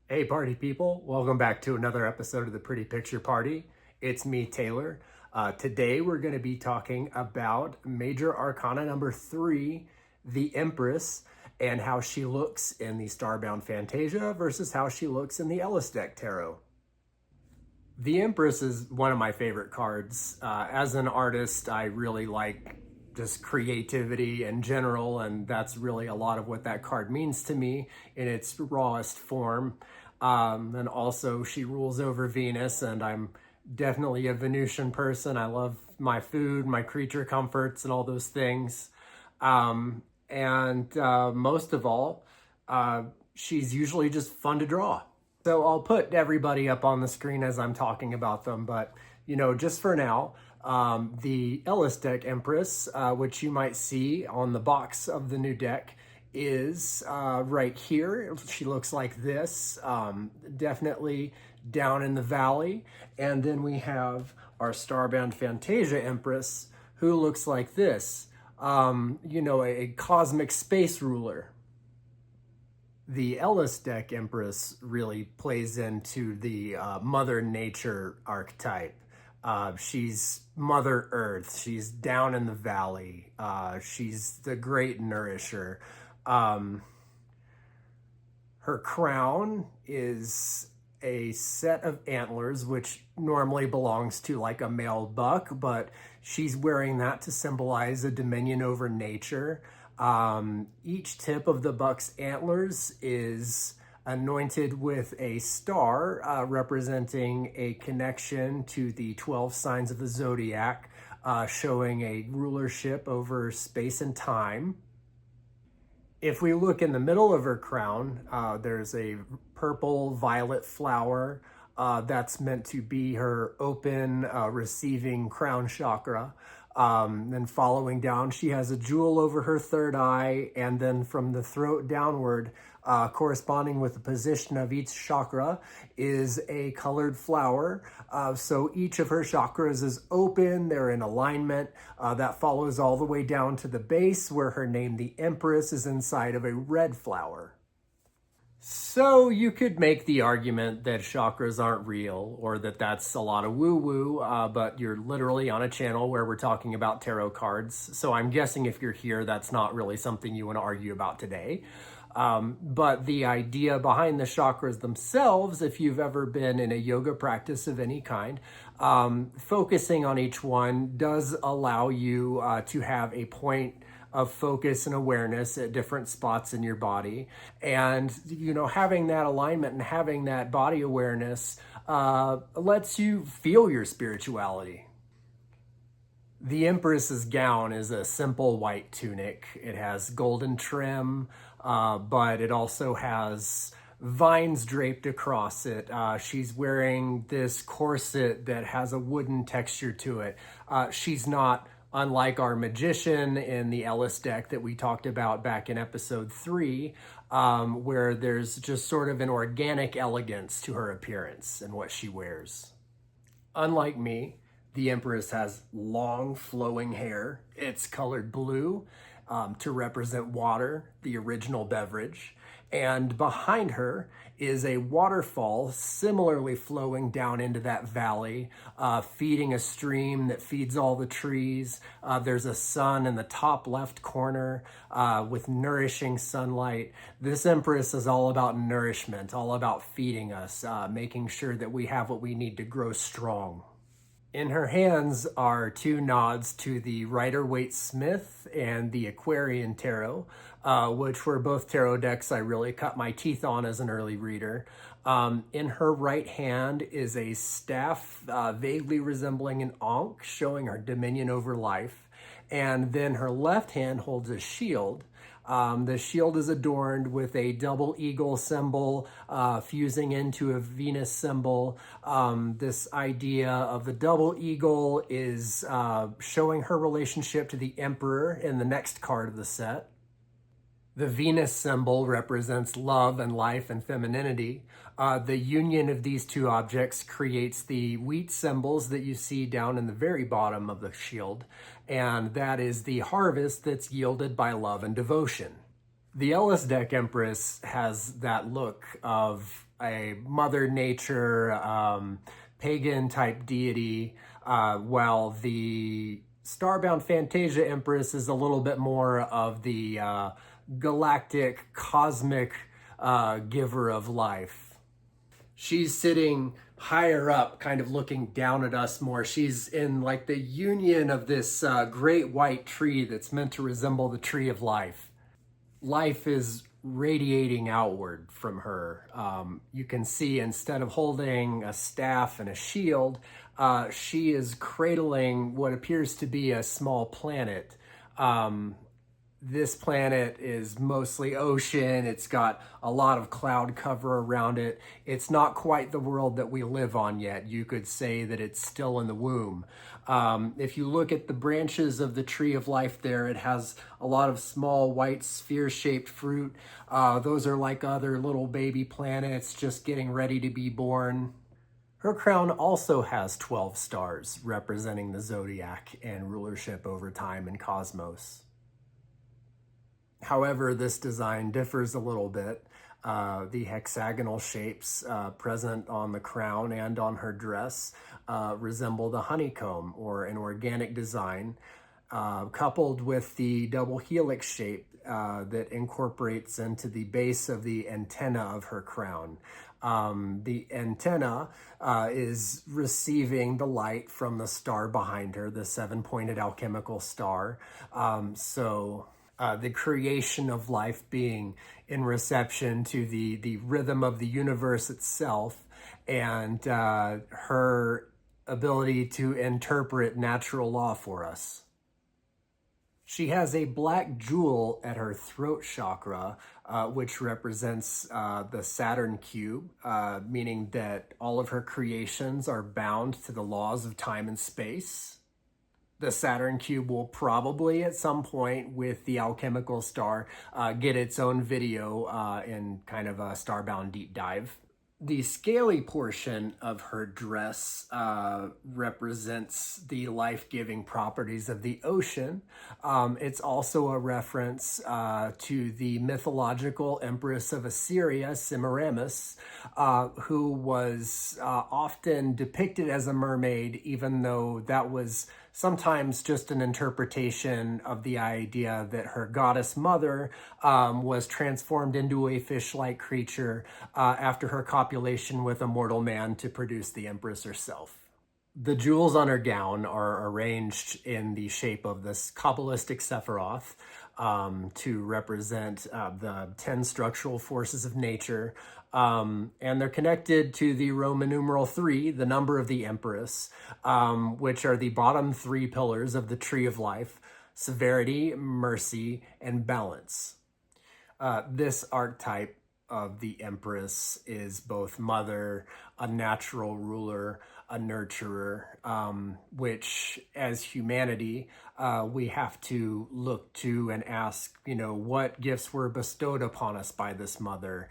Hey party people, welcome back to another episode of the Pretty Picture Party. It's me, Taylor. Today we're going to be talking about Major Arcana number 3, the Empress, and how she looks in the Starbound Phantasia versus how she looks in the Ellis deck tarot. The Empress is one of my favorite cards. As an artist, I really like just creativity in general, and that's really a lot of what that card means to me in its rawest form. And also, she rules over Venus, and I'm definitely a Venusian person. I love my food, my creature comforts, and all those things. And most of all, she's usually just fun to draw. So I'll put everybody up on the screen as I'm talking about them, but just for now, the Ellis deck Empress, which you might see on the box of the new deck, is right here. She looks like this, definitely down in the valley. And then we have our Starbound Phantasia Empress, who looks like this, a cosmic space ruler. The Ellis deck Empress really plays into the Mother Nature archetype. She's Mother Earth. She's down in the valley. She's the great nourisher. Her crown is a set of antlers, which normally belongs to like a male buck, but she's wearing that to symbolize a dominion over nature. Each tip of the buck's antlers is anointed with a star representing a connection to the 12 signs of the zodiac, showing a rulership over space and time. If we look in the middle of her crown, there's a purple violet flower that's meant to be her open receiving crown chakra. Then following down, she has a jewel over her third eye, and then from the throat downward, corresponding with the position of each chakra, is a colored flower. So each of her chakras is open, they're in alignment. That follows all the way down to the base, where her name, the Empress, is inside of a red flower. So you could make the argument that chakras aren't real, or that that's a lot of woo-woo, but you're literally on a channel where we're talking about tarot cards. So I'm guessing if you're here, that's not really something you want to argue about today. But the idea behind the chakras themselves, if you've ever been in a yoga practice of any kind, focusing on each one does allow you to have a point of focus and awareness at different spots in your body. And, having that alignment and having that body awareness lets you feel your spirituality. The Empress's gown is a simple white tunic. It has golden trim, but it also has vines draped across it. She's wearing this corset that has a wooden texture to it. She's not unlike our magician in the Ellis deck that we talked about back in episode 3, where there's just sort of an organic elegance to her appearance and what she wears. Unlike me, the Empress has long flowing hair. It's colored blue to represent water, the original beverage. And behind her is a waterfall similarly flowing down into that valley, feeding a stream that feeds all the trees. There's a sun in the top left corner with nourishing sunlight. This Empress is all about nourishment, all about feeding us, making sure that we have what we need to grow strong. In her hands are 2 nods to the Rider-Waite-Smith and the Aquarian Tarot, which were both tarot decks I really cut my teeth on as an early reader. In her right hand is a staff vaguely resembling an ankh, showing her dominion over life. And then her left hand holds a shield. The shield is adorned with a double eagle symbol fusing into a Venus symbol. This idea of the double eagle is showing her relationship to the Emperor in the next card of the set. The Venus symbol represents love and life and femininity. The union of these 2 objects creates the wheat symbols that you see down in the very bottom of the shield, and that is the harvest that's yielded by love and devotion. The Ellis deck Empress has that look of a Mother Nature, pagan type deity, while the Starbound Phantasia Empress is a little bit more of the galactic, cosmic giver of life. She's sitting higher up, kind of looking down at us more. She's in like the union of this great white tree that's meant to resemble the tree of life. Life is radiating outward from her. You can see instead of holding a staff and a shield, she is cradling what appears to be a small planet. This planet is mostly ocean. It's got a lot of cloud cover around it. It's not quite the world that we live on yet. You could say that it's still in the womb. If you look at the branches of the tree of life there, it has a lot of small white sphere-shaped fruit. Those are like other little baby planets just getting ready to be born. Her crown also has 12 stars representing the zodiac and rulership over time and cosmos. However, this design differs a little bit. The hexagonal shapes present on the crown and on her dress resemble the honeycomb, or an organic design, coupled with the double helix shape that incorporates into the base of the antenna of her crown. The antenna is receiving the light from the star behind her, the seven-pointed alchemical star. The creation of life being in reception to the rhythm of the universe itself, and her ability to interpret natural law for us. She has a black jewel at her throat chakra, which represents the Saturn cube, meaning that all of her creations are bound to the laws of time and space. The Saturn cube will probably at some point with the alchemical star get its own video in kind of a Starbound deep dive. The scaly portion of her dress represents the life-giving properties of the ocean. It's also a reference to the mythological Empress of Assyria, Semiramis, who was often depicted as a mermaid, even though that was sometimes just an interpretation of the idea that her goddess mother was transformed into a fish-like creature after her copulation with a mortal man to produce the Empress herself. The jewels on her gown are arranged in the shape of this Kabbalistic Sephiroth to represent the 10 structural forces of nature. And they're connected to the Roman numeral 3, the number of the Empress, which are the bottom 3 pillars of the tree of life: severity, mercy, and balance. This archetype of the Empress is both mother, a natural ruler, a nurturer, which as humanity, we have to look to and ask, what gifts were bestowed upon us by this mother.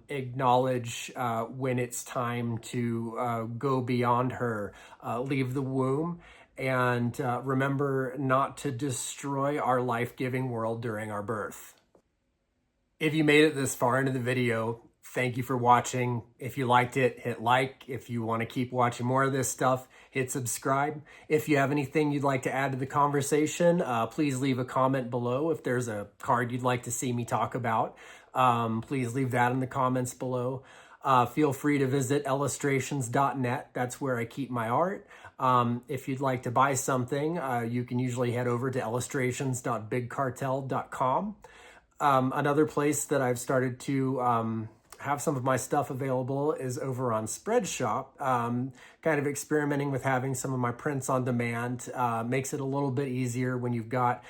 Acknowledge when it's time to go beyond her, leave the womb, and remember not to destroy our life-giving world during our birth. If you made it this far into the video, thank you for watching. If you liked it, hit like. If you want to keep watching more of this stuff, hit subscribe. If you have anything you'd like to add to the conversation, please leave a comment below. If there's a card you'd like to see me talk about, please leave that in the comments below. Feel free to visit illustrations.net. That's where I keep my art. If you'd like to buy something, you can usually head over to illustrations.bigcartel.com. Another place that I've started to have some of my stuff available is over on Spreadshop. Kind of experimenting with having some of my prints on demand. Makes it a little bit easier when you've got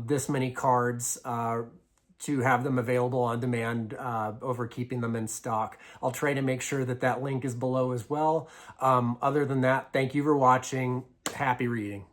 this many cards to have them available on demand over keeping them in stock. I'll try to make sure that that link is below as well. Other than that, thank you for watching. Happy reading.